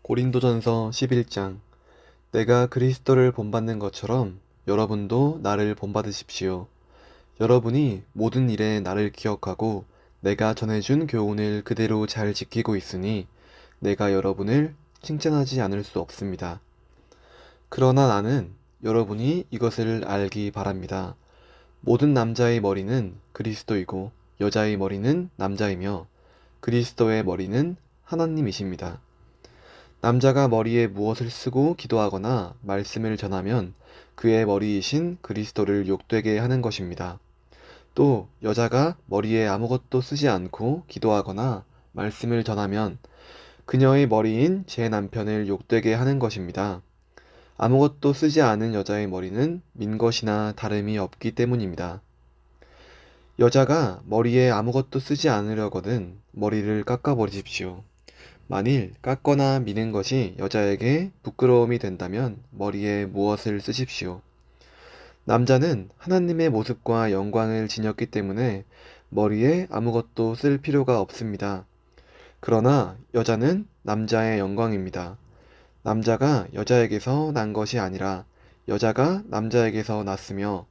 고린도전서 11장. 내가 그리스도를 본받는 것처럼 여러분도 나를 본받으십시오. 여러분이 모든 일에 나를 기억하고 내가 전해준 교훈을 그대로 잘 지키고 있으니 내가 여러분을 칭찬하지 않을 수 없습니다. 그러나 나는 여러분이 이것을 알기 바랍니다. 모든 남자의 머리는 그리스도이고 여자의 머리는 남자이며 그리스도의 머리는 하나님이십니다. 남자가 머리에 무엇을 쓰고 기도하거나 말씀을 전하면 그의 머리이신 그리스도를 욕되게 하는 것입니다. 또 여자가 머리에 아무것도 쓰지 않고 기도하거나 말씀을 전하면 그녀의 머리인 제 남편을 욕되게 하는 것입니다. 아무것도 쓰지 않은 여자의 머리는 민 것이나 다름이 없기 때문입니다. 여자가 머리에 아무것도 쓰지 않으려거든 머리를 깎아버리십시오. 만일 깎거나 미는 것이 여자에게 부끄러움이 된다면 머리에 무엇을 쓰십시오. 남자는 하나님의 모습과 영광을 지녔기 때문에 머리에 아무것도 쓸 필요가 없습니다. 그러나 여자는 남자의 영광입니다. 남자가 여자에게서 난 것이 아니라 여자가 남자에게서 났으며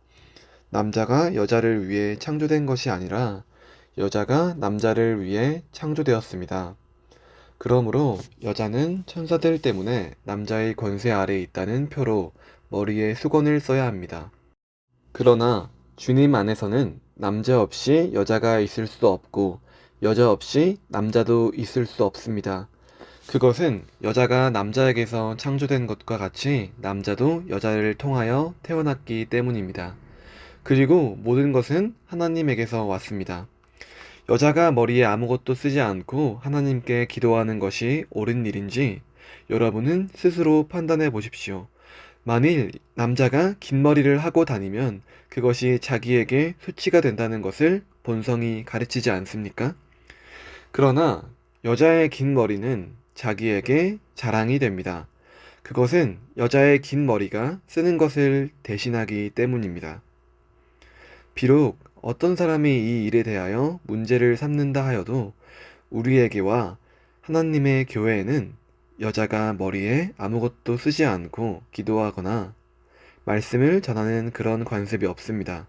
남자가 여자를 위해 창조된 것이 아니라 여자가 남자를 위해 창조되었습니다. 그러므로 여자는 천사들 때문에 남자의 권세 아래 있다는 표로 머리에 수건을 써야 합니다. 그러나 주님 안에서는 남자 없이 여자가 있을 수 없고 여자 없이 남자도 있을 수 없습니다. 그것은 여자가 남자에게서 창조된 것과 같이 남자도 여자를 통하여 태어났기 때문입니다. 그리고 모든 것은 하나님에게서 왔습니다. 여자가 머리에 아무것도 쓰지 않고 하나님께 기도하는 것이 옳은 일인지 여러분은 스스로 판단해 보십시오. 만일 남자가 긴 머리를 하고 다니면 그것이 자기에게 수치가 된다는 것을 본성이 가르치지 않습니까? 그러나 여자의 긴 머리는 자기에게 자랑이 됩니다. 그것은 여자의 긴 머리가 쓰는 것을 대신하기 때문입니다. 비록 어떤 사람이 이 일에 대하여 문제를 삼는다 하여도 우리에게와 하나님의 교회에는 여자가 머리에 아무것도 쓰지 않고 기도하거나 말씀을 전하는 그런 관습이 없습니다.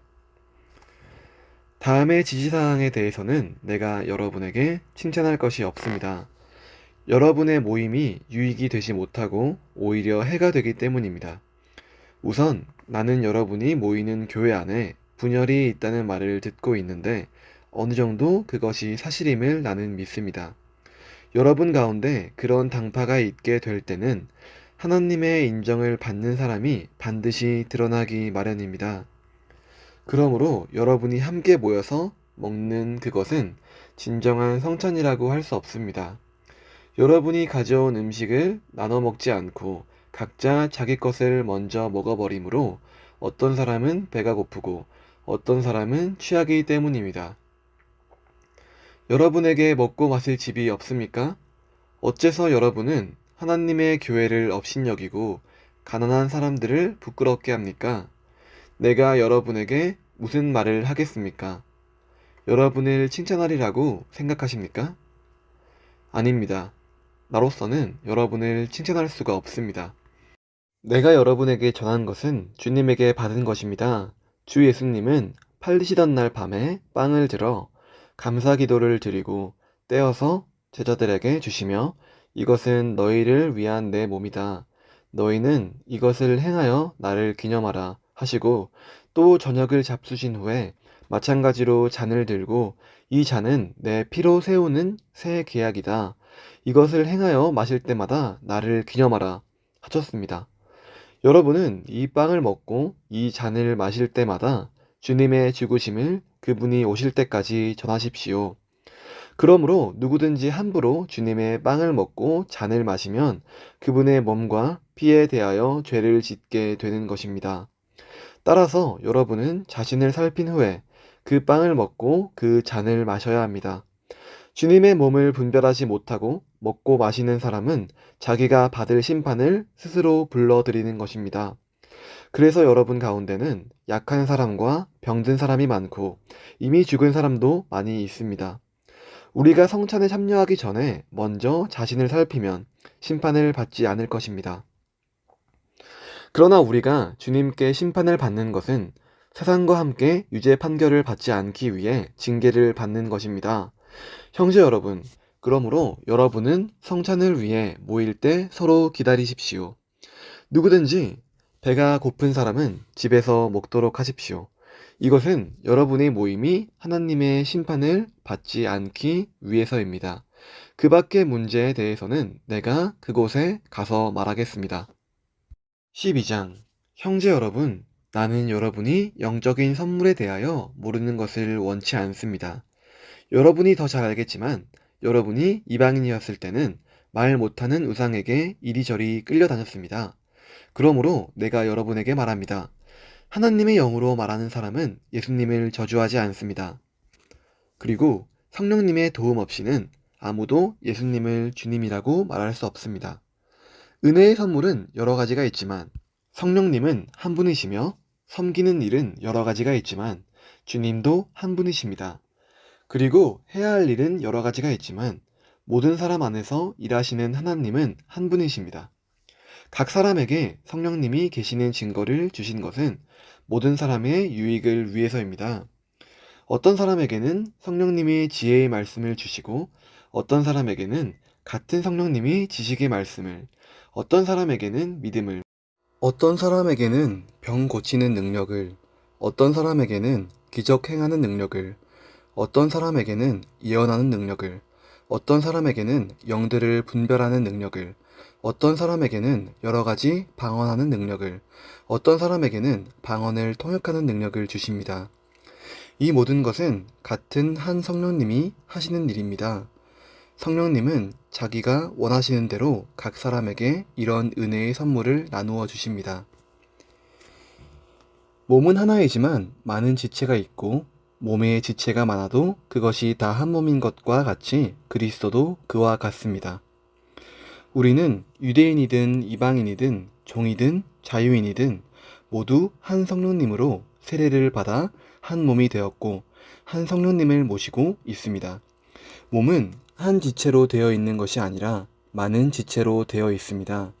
다음의 지시사항에 대해서는 내가 여러분에게 칭찬할 것이 없습니다. 여러분의 모임이 유익이 되지 못하고 오히려 해가 되기 때문입니다. 우선 나는 여러분이 모이는 교회 안에 분열이 있다는 말을 듣고 있는데 어느 정도 그것이 사실임을 나는 믿습니다. 여러분 가운데 그런 당파가 있게 될 때는 하나님의 인정을 받는 사람이 반드시 드러나기 마련입니다. 그러므로 여러분이 함께 모여서 먹는 그것은 진정한 성찬이라고 할 수 없습니다. 여러분이 가져온 음식을 나눠 먹지 않고 각자 자기 것을 먼저 먹어버리므로 어떤 사람은 배가 고프고 어떤 사람은 취하기 때문입니다. 여러분에게 먹고 마실 집이 없습니까? 어째서 여러분은 하나님의 교회를 업신여기고 가난한 사람들을 부끄럽게 합니까? 내가 여러분에게 무슨 말을 하겠습니까? 여러분을 칭찬하리라고 생각하십니까? 아닙니다. 나로서는 여러분을 칭찬할 수가 없습니다. 내가 여러분에게 전한 것은 주님에게 받은 것입니다. 주 예수님은 팔리시던 날 밤에 빵을 들어 감사 기도를 드리고 떼어서 제자들에게 주시며 이것은 너희를 위한 내 몸이다. 너희는 이것을 행하여 나를 기념하라 하시고 또 저녁을 잡수신 후에 마찬가지로 잔을 들고 이 잔은 내 피로 세우는 새 계약이다. 이것을 행하여 마실 때마다 나를 기념하라 하셨습니다. 여러분은 이 빵을 먹고 이 잔을 마실 때마다 주님의 죽으심을 그분이 오실 때까지 전하십시오. 그러므로 누구든지 함부로 주님의 빵을 먹고 잔을 마시면 그분의 몸과 피에 대하여 죄를 짓게 되는 것입니다. 따라서 여러분은 자신을 살핀 후에 그 빵을 먹고 그 잔을 마셔야 합니다. 주님의 몸을 분별하지 못하고 먹고 마시는 사람은 자기가 받을 심판을 스스로 불러들이는 것입니다. 그래서 여러분 가운데는 약한 사람과 병든 사람이 많고 이미 죽은 사람도 많이 있습니다. 우리가 성찬에 참여하기 전에 먼저 자신을 살피면 심판을 받지 않을 것입니다. 그러나 우리가 주님께 심판을 받는 것은 세상과 함께 유죄 판결을 받지 않기 위해 징계를 받는 것입니다. 형제 여러분, 그러므로 여러분은 성찬을 위해 모일 때 서로 기다리십시오. 누구든지 배가 고픈 사람은 집에서 먹도록 하십시오. 이것은 여러분의 모임이 하나님의 심판을 받지 않기 위해서입니다. 그 밖의 문제에 대해서는 내가 그곳에 가서 말하겠습니다. 12장. 형제 여러분, 나는 여러분이 영적인 선물에 대하여 모르는 것을 원치 않습니다. 여러분이 더 잘 알겠지만 여러분이 이방인이었을 때는 말 못하는 우상에게 이리저리 끌려다녔습니다. 그러므로 내가 여러분에게 말합니다. 하나님의 영으로 말하는 사람은 예수님을 저주하지 않습니다. 그리고 성령님의 도움 없이는 아무도 예수님을 주님이라고 말할 수 없습니다. 은혜의 선물은 여러 가지가 있지만 성령님은 한 분이시며 섬기는 일은 여러 가지가 있지만 주님도 한 분이십니다. 그리고 해야 할 일은 여러 가지가 있지만 모든 사람 안에서 일하시는 하나님은 한 분이십니다. 각 사람에게 성령님이 계시는 증거를 주신 것은 모든 사람의 유익을 위해서입니다. 어떤 사람에게는 성령님이 지혜의 말씀을 주시고 어떤 사람에게는 같은 성령님이 지식의 말씀을, 어떤 사람에게는 믿음을, 어떤 사람에게는 병 고치는 능력을, 어떤 사람에게는 기적 행하는 능력을, 어떤 사람에게는 예언하는 능력을, 어떤 사람에게는 영들을 분별하는 능력을, 어떤 사람에게는 여러 가지 방언하는 능력을, 어떤 사람에게는 방언을 통역하는 능력을 주십니다. 이 모든 것은 같은 한 성령님이 하시는 일입니다. 성령님은 자기가 원하시는 대로 각 사람에게 이런 은혜의 선물을 나누어 주십니다. 몸은 하나이지만 많은 지체가 있고 몸에 지체가 많아도 그것이 다 한 몸인 것과 같이 그리스도도 그와 같습니다. 우리는 유대인이든 이방인이든 종이든 자유인이든 모두 한 성령님으로 세례를 받아 한 몸이 되었고 한 성령님을 모시고 있습니다. 몸은 한 지체로 되어 있는 것이 아니라 많은 지체로 되어 있습니다.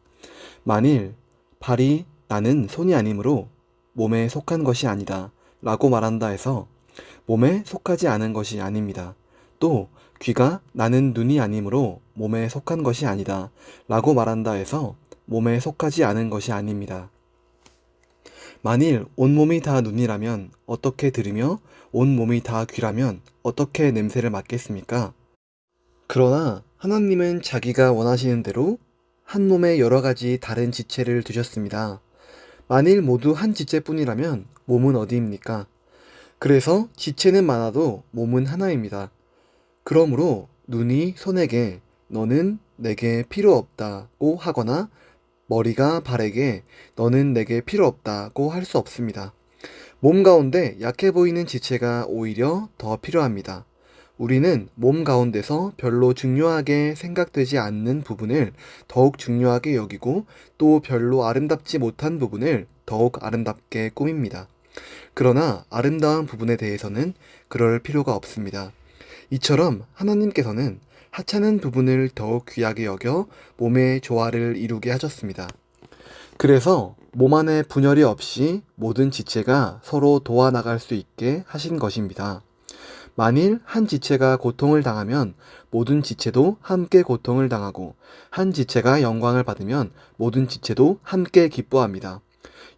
만일 발이 나는 손이 아니므로 몸에 속한 것이 아니다 라고 말한다 해서 몸에 속하지 않은 것이 아닙니다. 또 귀가 나는 눈이 아니므로 몸에 속한 것이 아니다 라고 말한다 해서 몸에 속하지 않은 것이 아닙니다. 만일 온몸이 다 눈이라면 어떻게 들으며 온몸이 다 귀라면 어떻게 냄새를 맡겠습니까? 그러나 하나님은 자기가 원하시는 대로 한 몸에 여러 가지 다른 지체를 두셨습니다. 만일 모두 한 지체뿐이라면 몸은 어디입니까? 그래서 지체는 많아도 몸은 하나입니다. 그러므로 눈이 손에게 너는 내게 필요 없다고 하거나 머리가 발에게 너는 내게 필요 없다고 할 수 없습니다. 몸 가운데 약해 보이는 지체가 오히려 더 필요합니다. 우리는 몸 가운데서 별로 중요하게 생각되지 않는 부분을 더욱 중요하게 여기고 또 별로 아름답지 못한 부분을 더욱 아름답게 꾸밉니다. 그러나 아름다운 부분에 대해서는 그럴 필요가 없습니다. 이처럼 하나님께서는 하찮은 부분을 더욱 귀하게 여겨 몸의 조화를 이루게 하셨습니다. 그래서 몸 안에 분열이 없이 모든 지체가 서로 도와나갈 수 있게 하신 것입니다. 만일 한 지체가 고통을 당하면 모든 지체도 함께 고통을 당하고 한 지체가 영광을 받으면 모든 지체도 함께 기뻐합니다.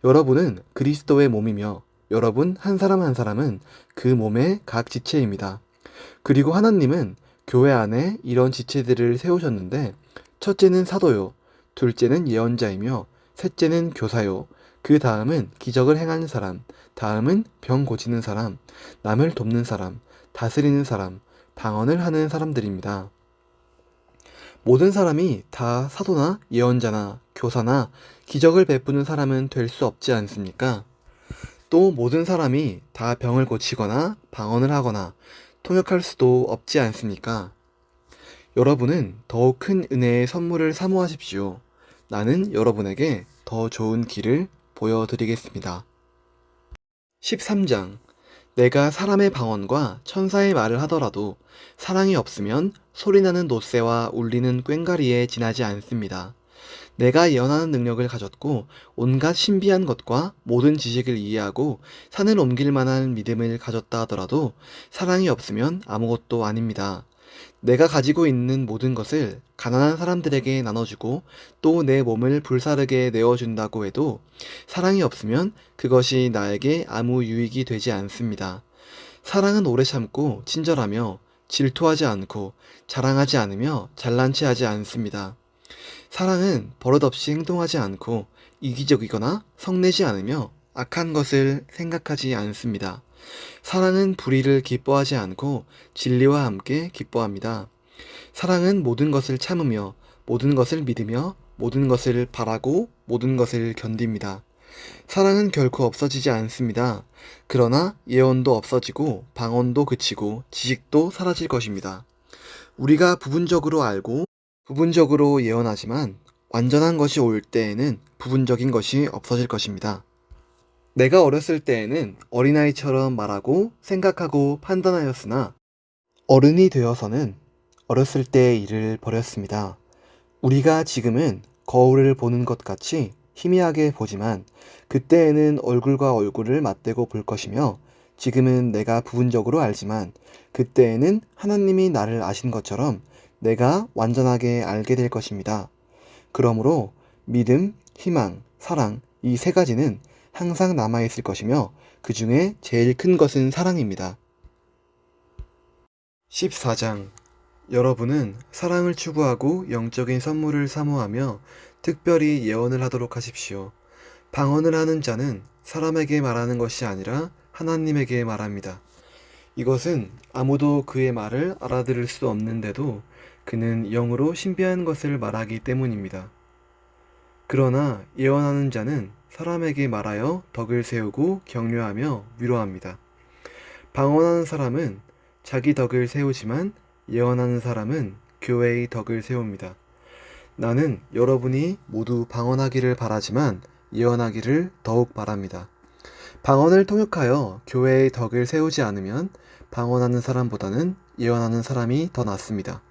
여러분은 그리스도의 몸이며 여러분 한 사람 한 사람은 그 몸의 각 지체입니다. 그리고 하나님은 교회 안에 이런 지체들을 세우셨는데 첫째는 사도요, 둘째는 예언자이며 셋째는 교사요, 그 다음은 기적을 행하는 사람, 다음은 병 고치는 사람, 남을 돕는 사람, 다스리는 사람, 방언을 하는 사람들입니다. 모든 사람이 다 사도나 예언자나 교사나 기적을 베푸는 사람은 될 수 없지 않습니까? 또 모든 사람이 다 병을 고치거나 방언을 하거나 통역할 수도 없지 않습니까? 여러분은 더욱 큰 은혜의 선물을 사모하십시오. 나는 여러분에게 더 좋은 길을 보여드리겠습니다. 13장. 내가 사람의 방언과 천사의 말을 하더라도 사랑이 없으면 소리나는 노새와 울리는 꽹과리에 지나지 않습니다. 내가 예언하는 능력을 가졌고 온갖 신비한 것과 모든 지식을 이해하고 산을 옮길 만한 믿음을 가졌다 하더라도 사랑이 없으면 아무것도 아닙니다. 내가 가지고 있는 모든 것을 가난한 사람들에게 나눠주고 또 내 몸을 불사르게 내어준다고 해도 사랑이 없으면 그것이 나에게 아무 유익이 되지 않습니다. 사랑은 오래 참고 친절하며 질투하지 않고 자랑하지 않으며 잘난 체 하지 않습니다. 사랑은 버릇없이 행동하지 않고 이기적이거나 성내지 않으며 악한 것을 생각하지 않습니다. 사랑은 불의를 기뻐하지 않고 진리와 함께 기뻐합니다. 사랑은 모든 것을 참으며 모든 것을 믿으며 모든 것을 바라고 모든 것을 견딥니다. 사랑은 결코 없어지지 않습니다. 그러나 예언도 없어지고 방언도 그치고 지식도 사라질 것입니다. 우리가 부분적으로 알고 부분적으로 예언하지만 완전한 것이 올 때에는 부분적인 것이 없어질 것입니다. 내가 어렸을 때에는 어린아이처럼 말하고 생각하고 판단하였으나 어른이 되어서는 어렸을 때의 일을 버렸습니다. 우리가 지금은 거울을 보는 것 같이 희미하게 보지만 그때에는 얼굴과 얼굴을 맞대고 볼 것이며 지금은 내가 부분적으로 알지만 그때에는 하나님이 나를 아신 것처럼 내가 완전하게 알게 될 것입니다. 그러므로 믿음, 희망, 사랑 이 세 가지는 항상 남아있을 것이며 그 중에 제일 큰 것은 사랑입니다. 14장 여러분은 사랑을 추구하고 영적인 선물을 사모하며 특별히 예언을 하도록 하십시오. 방언을 하는 자는 사람에게 말하는 것이 아니라 하나님에게 말합니다. 이것은 아무도 그의 말을 알아들을 수 없는데도 그는 영으로 신비한 것을 말하기 때문입니다. 그러나 예언하는 자는 사람에게 말하여 덕을 세우고 격려하며 위로합니다. 방언하는 사람은 자기 덕을 세우지만 예언하는 사람은 교회의 덕을 세웁니다. 나는 여러분이 모두 방언하기를 바라지만 예언하기를 더욱 바랍니다. 방언을 통역하여 교회의 덕을 세우지 않으면 방언하는 사람보다는 예언하는 사람이 더 낫습니다.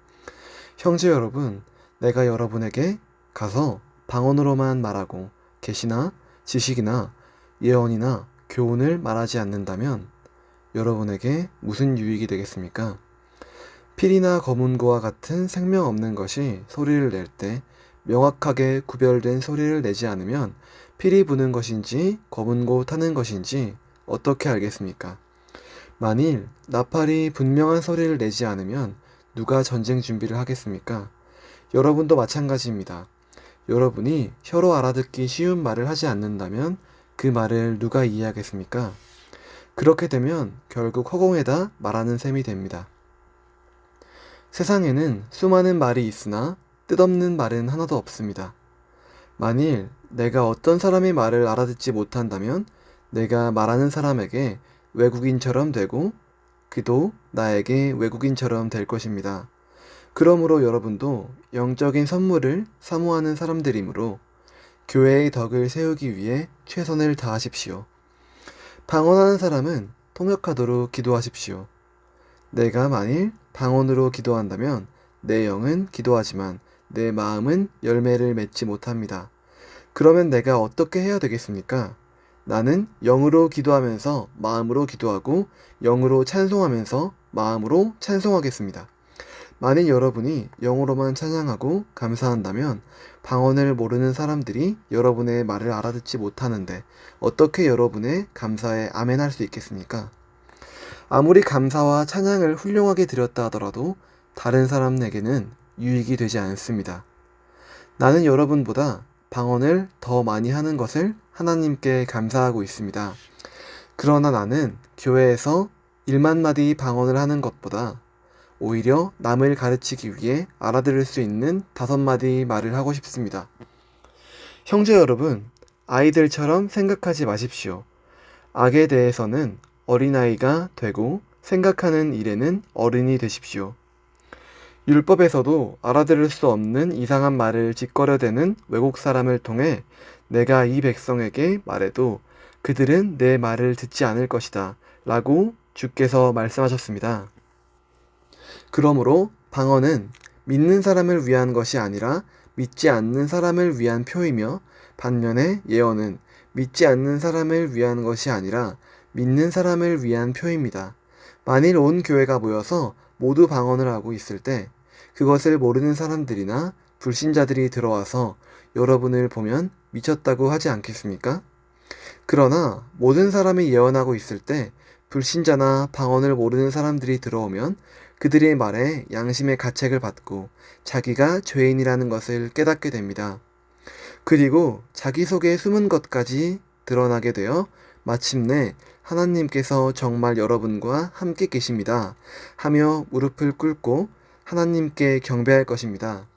형제 여러분, 내가 여러분에게 가서 방언으로만 말하고 계시나 지식이나 예언이나 교훈을 말하지 않는다면 여러분에게 무슨 유익이 되겠습니까? 필이나 검은고와 같은 생명 없는 것이 소리를 낼 때 명확하게 구별된 소리를 내지 않으면 필이 부는 것인지 검은고 타는 것인지 어떻게 알겠습니까? 만일 나팔이 분명한 소리를 내지 않으면 누가 전쟁 준비를 하겠습니까? 여러분도 마찬가지입니다. 여러분이 혀로 알아듣기 쉬운 말을 하지 않는다면 그 말을 누가 이해하겠습니까? 그렇게 되면 결국 허공에다 말하는 셈이 됩니다. 세상에는 수많은 말이 있으나 뜻없는 말은 하나도 없습니다. 만일 내가 어떤 사람의 말을 알아듣지 못한다면 내가 말하는 사람에게 외국인처럼 되고 그도 나에게 외국인처럼 될 것입니다. 그러므로 여러분도 영적인 선물을 사모하는 사람들이므로 교회의 덕을 세우기 위해 최선을 다하십시오. 방언하는 사람은 통역하도록 기도하십시오. 내가 만일 방언으로 기도한다면 내 영은 기도하지만 내 마음은 열매를 맺지 못합니다. 그러면 내가 어떻게 해야 되겠습니까? 나는 영으로 기도하면서 마음으로 기도하고 영으로 찬송하면서 마음으로 찬송하겠습니다. 만일 여러분이 영어로만 찬양하고 감사한다면 방언을 모르는 사람들이 여러분의 말을 알아듣지 못하는데 어떻게 여러분의 감사에 아멘 할 수 있겠습니까? 아무리 감사와 찬양을 훌륭하게 드렸다 하더라도 다른 사람에게는 유익이 되지 않습니다. 나는 여러분보다 방언을 더 많이 하는 것을 하나님께 감사하고 있습니다. 그러나 나는 교회에서 1만 마디 방언을 하는 것보다 오히려 남을 가르치기 위해 알아들을 수 있는 5마디 말을 하고 싶습니다. 형제 여러분, 아이들처럼 생각하지 마십시오. 악에 대해서는 어린아이가 되고 생각하는 일에는 어른이 되십시오. 율법에서도 알아들을 수 없는 이상한 말을 짓거려대는 외국 사람을 통해 내가 이 백성에게 말해도 그들은 내 말을 듣지 않을 것이다 라고 주께서 말씀하셨습니다. 그러므로 방언은 믿는 사람을 위한 것이 아니라 믿지 않는 사람을 위한 표이며, 반면에 예언은 믿지 않는 사람을 위한 것이 아니라 믿는 사람을 위한 표입니다. 만일 온 교회가 모여서 모두 방언을 하고 있을 때 그것을 모르는 사람들이나 불신자들이 들어와서 여러분을 보면 미쳤다고 하지 않겠습니까? 그러나 모든 사람이 예언하고 있을 때 불신자나 방언을 모르는 사람들이 들어오면 그들의 말에 양심의 가책을 받고 자기가 죄인이라는 것을 깨닫게 됩니다. 그리고 자기 속에 숨은 것까지 드러나게 되어 마침내 하나님께서 정말 여러분과 함께 계십니다 하며 무릎을 꿇고 하나님께 경배할 것입니다.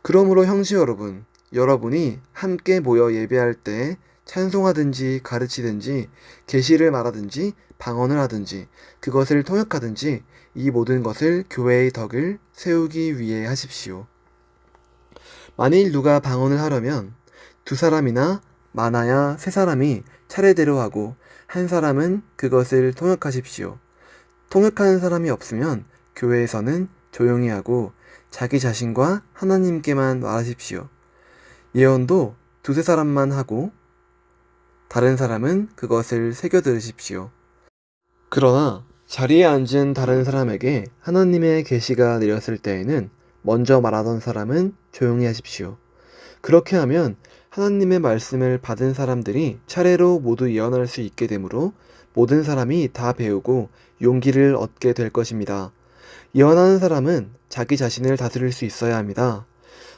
그러므로 형제 여러분, 여러분이 함께 모여 예배할 때 찬송하든지 가르치든지 계시를 말하든지 방언을 하든지 그것을 통역하든지 이 모든 것을 교회의 덕을 세우기 위해 하십시오. 만일 누가 방언을 하려면 두 사람이나 많아야 세 사람이 차례대로 하고 한 사람은 그것을 통역하십시오. 통역하는 사람이 없으면 교회에서는 조용히 하고 자기 자신과 하나님께만 말하십시오. 예언도 두세 사람만 하고 다른 사람은 그것을 새겨 들으십시오. 그러나 자리에 앉은 다른 사람에게 하나님의 계시가 내렸을 때에는 먼저 말하던 사람은 조용히 하십시오. 그렇게 하면 하나님의 말씀을 받은 사람들이 차례로 모두 예언할 수 있게 되므로 모든 사람이 다 배우고 용기를 얻게 될 것입니다. 예언하는 사람은 자기 자신을 다스릴 수 있어야 합니다.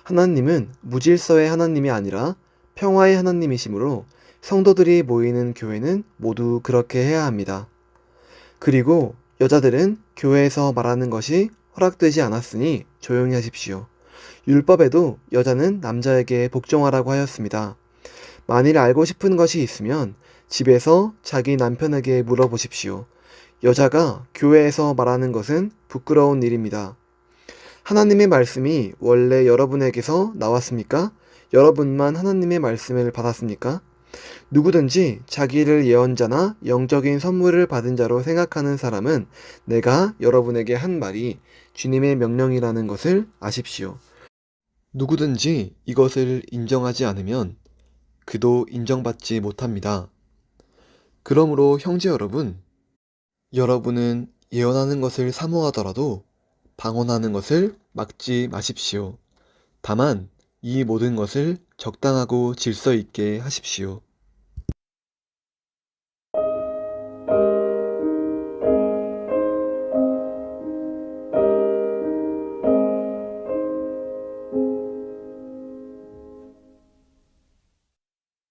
하나님은 무질서의 하나님이 아니라 평화의 하나님이시므로 성도들이 모이는 교회는 모두 그렇게 해야 합니다. 그리고 여자들은 교회에서 말하는 것이 허락되지 않았으니 조용히 하십시오. 율법에도 여자는 남자에게 복종하라고 하였습니다. 만일 알고 싶은 것이 있으면 집에서 자기 남편에게 물어보십시오. 여자가 교회에서 말하는 것은 부끄러운 일입니다. 하나님의 말씀이 원래 여러분에게서 나왔습니까? 여러분만 하나님의 말씀을 받았습니까? 누구든지 자기를 예언자나 영적인 선물을 받은 자로 생각하는 사람은 내가 여러분에게 한 말이 주님의 명령이라는 것을 아십시오. 누구든지 이것을 인정하지 않으면 그도 인정받지 못합니다. 그러므로 형제 여러분, 여러분은 예언하는 것을 사모하더라도 방언하는 것을 막지 마십시오. 다만 이 모든 것을 적당하고 질서 있게 하십시오.